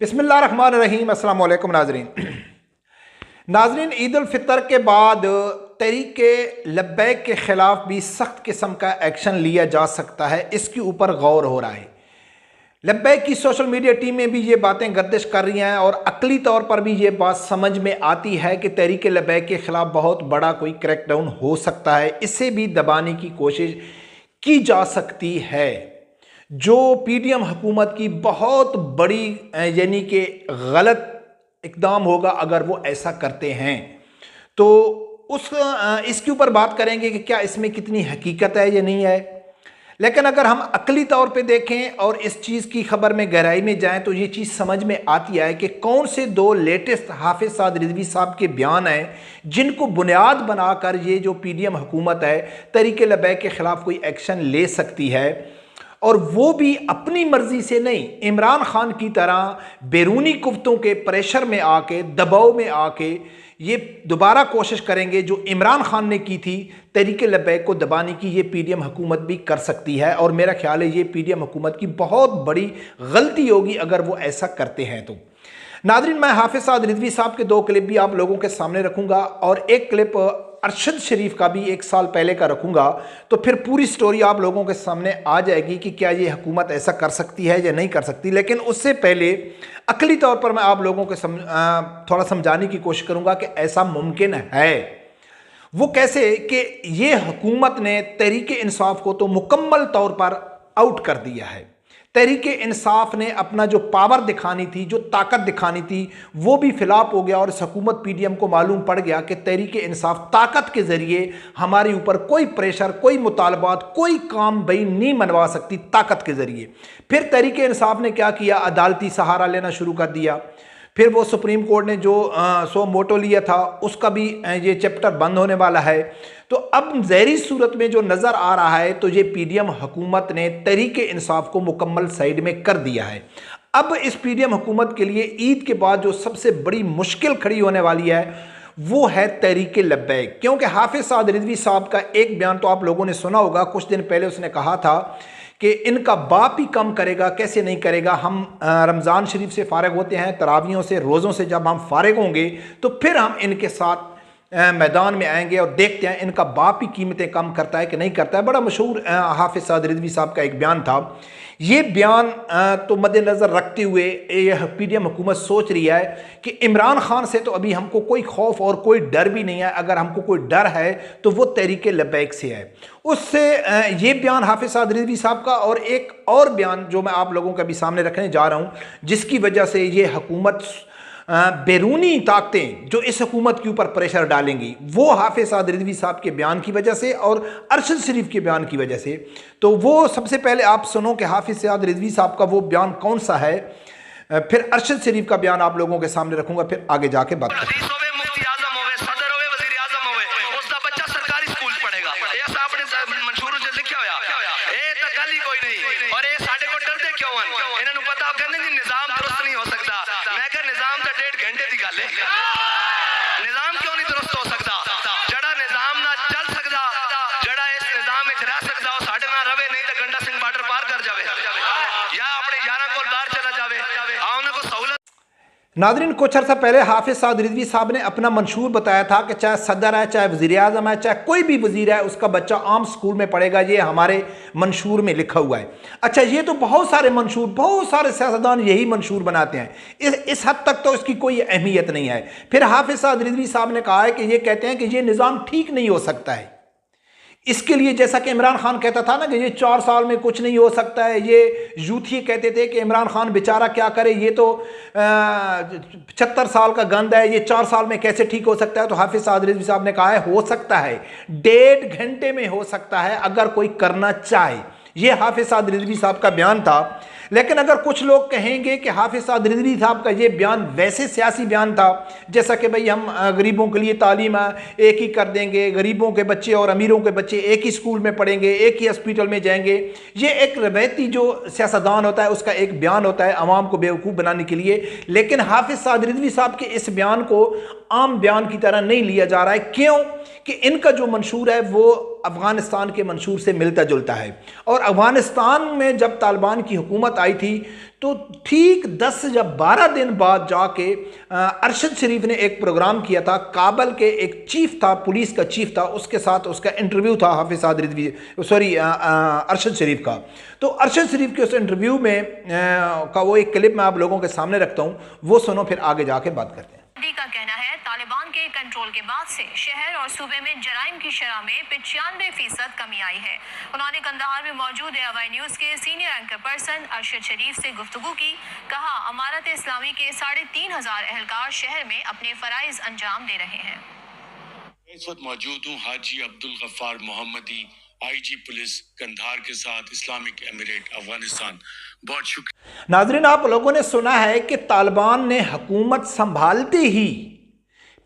बिस्मिल्लाहिर्रहमानिर्रहीम। अस्सलाम वालेकुम नाजरीन, ईद उल फितर के बाद तहरीके लब्बैक के ख़िलाफ़ भी सख्त किस्म का एक्शन लिया जा सकता है, इसके ऊपर गौर हो रहा है। लब्बैक की सोशल मीडिया टीमें भी ये बातें गर्दिश कर रही हैं और अकली तौर पर भी ये बात समझ में आती है कि तहरीके लब्बैक के ख़िलाफ़ बहुत बड़ा कोई क्रैकडाउन हो सकता है, इसे भी दबाने की कोशिश की जा सकती है। जो पीडीएम हुकूमत की बहुत बड़ी यानी कि गलत इक़दाम होगा अगर वो ऐसा करते हैं, तो इसके ऊपर बात करेंगे कि क्या इसमें कितनी हकीकत है या नहीं है। लेकिन अगर हम अकली तौर पे देखें और इस चीज़ की खबर में गहराई में जाएं तो ये चीज़ समझ में आती है कि कौन से दो लेटेस्ट हाफिज़ साद रिजवी साहब के बयान हैं जिनको बुनियाद बनाकर ये जो पीडीएम हुकूमत है तहरीके लब्बैक के ख़िलाफ़ कोई एक्शन ले सकती है, और वो भी अपनी मर्जी से नहीं, इमरान खान की तरह बैरूनी कुव्वतों के प्रेशर में आके, दबाव में आके ये दोबारा कोशिश करेंगे जो इमरान खान ने की थी तहरीके लब्बैक को दबाने की। ये पीडीएम हुकूमत भी कर सकती है और मेरा ख्याल है ये पीडीएम हुकूमत की बहुत बड़ी गलती होगी अगर वो ऐसा करते हैं तो। नाज़रीन, मैं हाफिज़ साद रिजवी साहब के दो क्लिप भी आप लोगों के सामने रखूँगा और एक क्लिप अरशद शरीफ का भी 1 साल पहले का रखूँगा, तो फिर पूरी स्टोरी आप लोगों के सामने आ जाएगी कि क्या ये हुकूमत ऐसा कर सकती है या नहीं कर सकती। लेकिन उससे पहले अकली तौर पर मैं आप लोगों को थोड़ा समझाने की कोशिश करूँगा कि ऐसा मुमकिन है। वो कैसे कि ये हुकूमत ने तहरीके इंसाफ को तो मुकम्मल तौर पर आउट कर दिया है। तहरीके इंसाफ ने अपना जो पावर दिखानी थी, जो ताकत दिखानी थी, वो भी फिलाप हो गया और इस हुकूमत पीडीएम को मालूम पड़ गया कि तहरीके इंसाफ ताकत के ज़रिए हमारे ऊपर कोई प्रेशर, कोई मुतालबात, कोई काम भाई नहीं मनवा सकती ताकत के ज़रिए। फिर तहरीके इंसाफ ने क्या किया, अदालती सहारा लेना शुरू कर दिया। फिर वो सुप्रीम कोर्ट ने जो सो मोटो लिया था उसका भी ये चैप्टर बंद होने वाला है। तो अब ज़हरी सूरत में जो नज़र आ रहा है तो ये पीडीएम हुकूमत ने तहरीके इंसाफ को मुकम्मल साइड में कर दिया है। अब इस पीडीएम हुकूमत के लिए ईद के बाद जो सबसे बड़ी मुश्किल खड़ी होने वाली है वो है तहरीके लब्बैक। क्योंकि हाफिज़ साद रिजवी साहब का एक बयान तो आप लोगों ने सुना होगा, कुछ दिन पहले उसने कहा था कि इनका बाप ही कम करेगा, कैसे नहीं करेगा। हम रमज़ान शरीफ से फ़ारिग होते हैं, तरावियों से, रोज़ों से जब हम फ़ारिग होंगे तो फिर हम इनके साथ मैदान में आएंगे और देखते हैं इनका बाप ही कीमतें कम करता है कि नहीं करता है। बड़ा मशहूर हाफिज़ साद रिजवी साहब का एक बयान था। ये बयान तो मद्देनज़र रखते हुए यह पीडीएम हुकूमत सोच रही है कि इमरान खान से तो अभी हमको कोई खौफ और कोई डर भी नहीं है, अगर हमको कोई डर है तो वो तहरीके लब्बैक से है। उससे ये बयान हाफिज़ साद रिजवी साहब का और एक और बयान जो मैं आप लोगों के अभी सामने रखने जा रहा हूँ, जिसकी वजह से ये हुकूमत बैरूनी ताकतें जो इस हुकूमत के ऊपर प्रेशर डालेंगी, वो हाफिज़ साद रिजवी साहब के बयान की वजह से और अरशद शरीफ के बयान की वजह से। तो वो सबसे पहले आप सुनो कि हाफिज़ साद रिजवी साहब का वो बयान कौन सा है, फिर अरशद शरीफ का बयान आप लोगों के सामने रखूंगा, फिर आगे जाके बात करेंगे। नाज़रीन, कुछ अर्सा पहले हाफिज़ साद रिजवी साहब ने अपना मंशूर बताया था कि चाहे सदर है, चाहे वज़ीर-ए-आज़म है, चाहे कोई भी वज़ीर है, उसका बच्चा आम स्कूल में पढ़ेगा। ये हमारे मंशूर में लिखा हुआ है। अच्छा, ये तो बहुत सारे मंशूर, बहुत सारे सियासतदान यही मंशूर बनाते हैं। इस हद तक तो इसकी कोई अहमियत नहीं है। फिर हाफिज़ साद रिजवी साहब ने कहा है कि ये कहते हैं कि ये निज़ाम ठीक नहीं हो सकता है। इसके लिए जैसा कि इमरान खान कहता था ना कि ये 4 साल में कुछ नहीं हो सकता है, ये यूथ ही कहते थे कि इमरान खान बेचारा क्या करे, ये तो 75 साल का गंद है, ये 4 साल में कैसे ठीक हो सकता है। तो हाफिज़ साद रिजवी साहब ने कहा है हो सकता है, 1.5 घंटे में हो सकता है अगर कोई करना चाहे। ये हाफिज़ साद रिजवी साहब का बयान था। लेकिन अगर कुछ लोग कहेंगे कि हाफिज़ साद रिजवी साहब का ये बयान वैसे सियासी बयान था जैसा कि भाई हम गरीबों के लिए तालीम एक ही कर देंगे, गरीबों के बच्चे और अमीरों के बच्चे एक ही स्कूल में पढ़ेंगे, एक ही हॉस्पिटल में जाएंगे, ये एक रवायती जो सियासतदान होता है उसका एक बयान होता है अवाम को बेवकूफ़ बनाने के लिए। लेकिन हाफिज़ साद रिजवी साहब के इस बयान को आम बयान की तरह नहीं लिया जा रहा है। क्यों कि इनका जो मंशूर है वो अफ़गानिस्तान के मंशूर से मिलता जुलता है। और अफ़गानिस्तान में जब तालिबान की हुकूमत आई थी तो ठीक 10 या 12 दिन बाद जाके अरशद शरीफ ने एक प्रोग्राम किया था। काबल के एक चीफ था, पुलिस का चीफ था, उसके साथ उसका इंटरव्यू था हाफिज साद रिजवी अरशद शरीफ का। तो अरशद शरीफ के उस इंटरव्यू में का वो एक क्लिप मैं आप लोगों के सामने रखता हूँ, वो सुनो, फिर आगे जाके बात करते हैं। का कहना है तालिबान के कंट्रोल के बाद से शहर और सूबे में जराइम की शरह में 95% कमी आई है। उन्होंने कंधार में मौजूद AY न्यूज के सीनियर एंकर पर्सन अरशद शरीफ से गुफ्तगू की। कहा, अमारत इस्लामी के 3500 एहलकार शहर में अपने फराइज अंजाम दे रहे हैं। इस वक्त मौजूद हूँ हाजी अब्दुल गफ्फार मोहम्मदी, IG पुलिस कंधार के साथ, इस्लामिक एमिरेट अफगानिस्तान। बहुत शुक्रिया। नाजरीन, आप लोगों ने सुना है कि तालिबान ने हुकूमत संभालते ही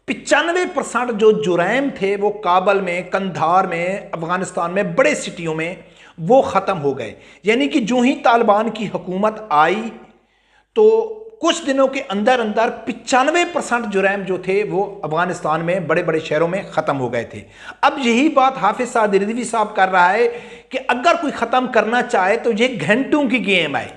95% जो जुराइम थे वो काबल में, कंधार में, अफगानिस्तान में बड़े सिटियों में वो ख़त्म हो गए। यानी कि जो ही तालिबान की हुकूमत आई तो कुछ दिनों के अंदर अंदर 95% जुराइम जो थे वो अफगानिस्तान में बड़े बड़े शहरों में ख़त्म हो गए थे। अब यही बात हाफिज साद रिजवी साहब कर रहा है कि अगर कोई ख़त्म करना चाहे तो ये घंटों की गेम है,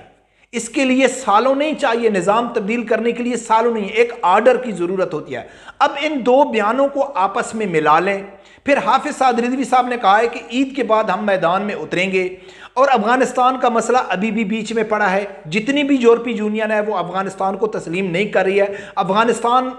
इसके लिए सालों नहीं चाहिए, निज़ाम तब्दील करने के लिए सालों नहीं, एक आर्डर की ज़रूरत होती है। अब इन दो बयानों को आपस में मिला लें। फिर हाफिज साद रिजवी साहब ने कहा है कि ईद के बाद हम मैदान में उतरेंगे और अफगानिस्तान का मसला अभी भी बीच में पड़ा है। जितनी भी यूरोपीय यूनियन है वो अफगानिस्तान को तस्लीम नहीं कर रही है। अफगानिस्तान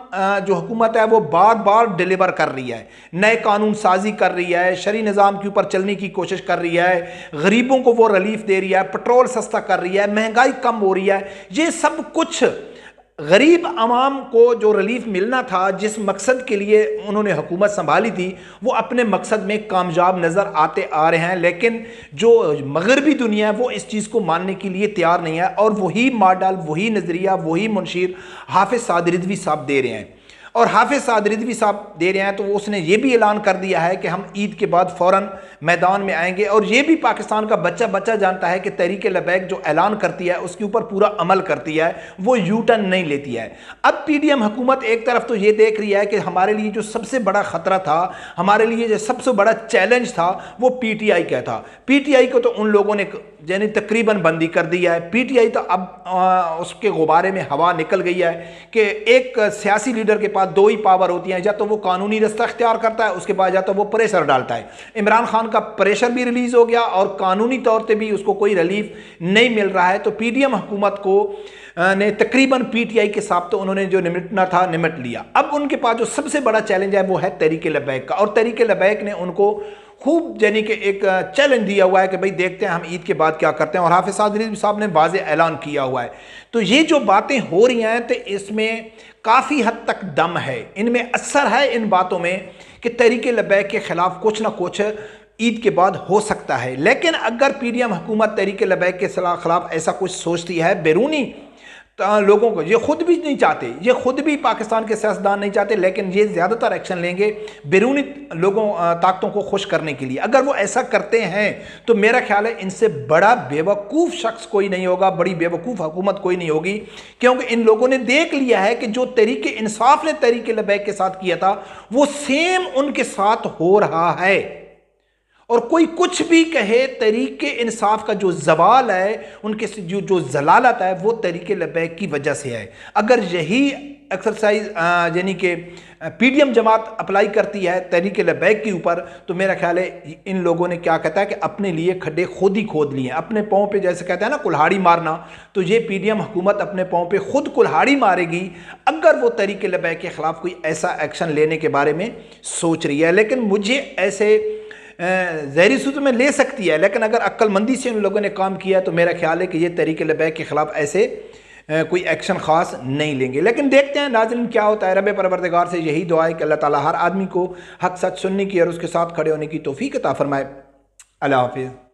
जो हुकूमत है वो बार बार डिलीवर कर रही है, नए कानून साजी कर रही है, शरी निज़ाम के ऊपर चलने की कोशिश कर रही है, गरीबों को वो रिलीफ दे रही है, पेट्रोल सस्ता कर रही है, महंगाई कम हो रही है। ये सब कुछ गरीब आवाम को जो रिलीफ मिलना था, जिस मकसद के लिए उन्होंने हुकूमत संभाली थी, वो अपने मकसद में कामयाब नज़र आते आ रहे हैं। लेकिन जो मगरबी दुनिया है वो इस चीज़ को मानने के लिए तैयार नहीं है और वही मॉडल, वही नज़रिया, वही मुनशीर हाफिज साद रिजवी साहब दे रहे हैं। और हाफिज साद रिजवी साहब दे रहे हैं तो उसने ये भी ऐलान कर दिया है कि हम ईद के बाद फ़ौरन मैदान में आएंगे। और ये भी पाकिस्तान का बच्चा बच्चा जानता है कि तहरीक लबैक जो ऐलान करती है उसके ऊपर पूरा अमल करती है, वो यू टर्न नहीं लेती है। अब PDM हुकूमत एक तरफ तो ये देख रही है कि हमारे लिए जो सबसे बड़ा ख़तरा था, हमारे लिए जो सबसे बड़ा चैलेंज था, वो PTI का था। PTI को तो उन लोगों ने यानी तकरीबन बंदी कर दिया है। PTI तो अब उसके गुब्बारे में हवा निकल गई है कि एक सियासी लीडर के पास दो ही पावर होती हैं, या तो वो कानूनी रास्ता इख्तियार करता है, उसके बाद या तो वो प्रेशर डालता है। इमरान खान का प्रेशर भी रिलीज हो गया और कानूनी तौर पे भी उसको कोई रिलीफ नहीं मिल रहा है। तो PDM हुकूमत को ने तकरीबन PTI के साथ तो उन्होंने जो निमटना था निमट लिया। अब उनके पास जो सबसे बड़ा चैलेंज है वो है तहरीक लबैक का। और तहरीक लबैक ने उनको खूब यानी कि एक चैलेंज दिया हुआ है कि भाई देखते हैं हम ईद के बाद क्या करते हैं। और हाफिज साद रिजवी साहब ने वाज़ेह ऐलान किया हुआ है। तो ये जो बातें हो रही हैं तो इसमें काफ़ी हद तक दम है, इनमें असर है इन बातों में कि तहरीक लबैक के ख़िलाफ़ कुछ ना कुछ ईद के बाद हो सकता है। लेकिन अगर PDM हुकूमत तहरीक लबैक के ख़िलाफ़ ऐसा कुछ सोचती है, बैरूनी लोगों को, ये खुद भी नहीं चाहते, ये खुद भी पाकिस्तान के सियासतदान नहीं चाहते, लेकिन ये ज़्यादातर एक्शन लेंगे बैरूनी लोगों ताकतों को खुश करने के लिए। अगर वो ऐसा करते हैं तो मेरा ख्याल है इनसे बड़ा बेवकूफ़ शख्स कोई नहीं होगा, बड़ी बेवकूफ़ हुकूमत कोई नहीं होगी। क्योंकि इन लोगों ने देख लिया है कि जो तहरीक इंसाफ ने तहरीक लबैक के साथ किया था वो सेम उनके साथ हो रहा है। और कोई कुछ भी कहे, तहरीक इंसाफ का जो जवाल है, उनके जो जलालत है, वो तहरीक लबैक की वजह से है। अगर यही एक्सरसाइज यानी कि PDM जमात अप्लाई करती है तहरीक लबैक के ऊपर, तो मेरा ख्याल है इन लोगों ने क्या कहता है कि अपने लिए खड्डे खुद ही खोद लिए, अपने पाँव पे, जैसे कहते हैं ना कुल्हाड़ी मारना, तो ये PDM हुकूमत अपने पाँव पे खुद कुल्हाड़ी मारेगी अगर वो तहरीक लबैक के ख़िलाफ़ कोई ऐसा एक्शन लेने के बारे में सोच रही है। लेकिन मुझे ऐसे ज़हरी सूरत में ले सकती है, लेकिन अगर अक्लमंदी से उन लोगों ने काम किया तो मेरा ख्याल है कि ये तहरीक लबैक के ख़िलाफ़ ऐसे कोई एक्शन ख़ास नहीं लेंगे। लेकिन देखते हैं नाज़रीन क्या होता है। रब परवरदिगार से यही दुआ है कि अल्लाह ताला हर आदमी को हक़ सच सुनने की और उसके साथ खड़े होने की तौफ़ीक़ अता फ़रमाए। अल्लाह हाफ़िज़।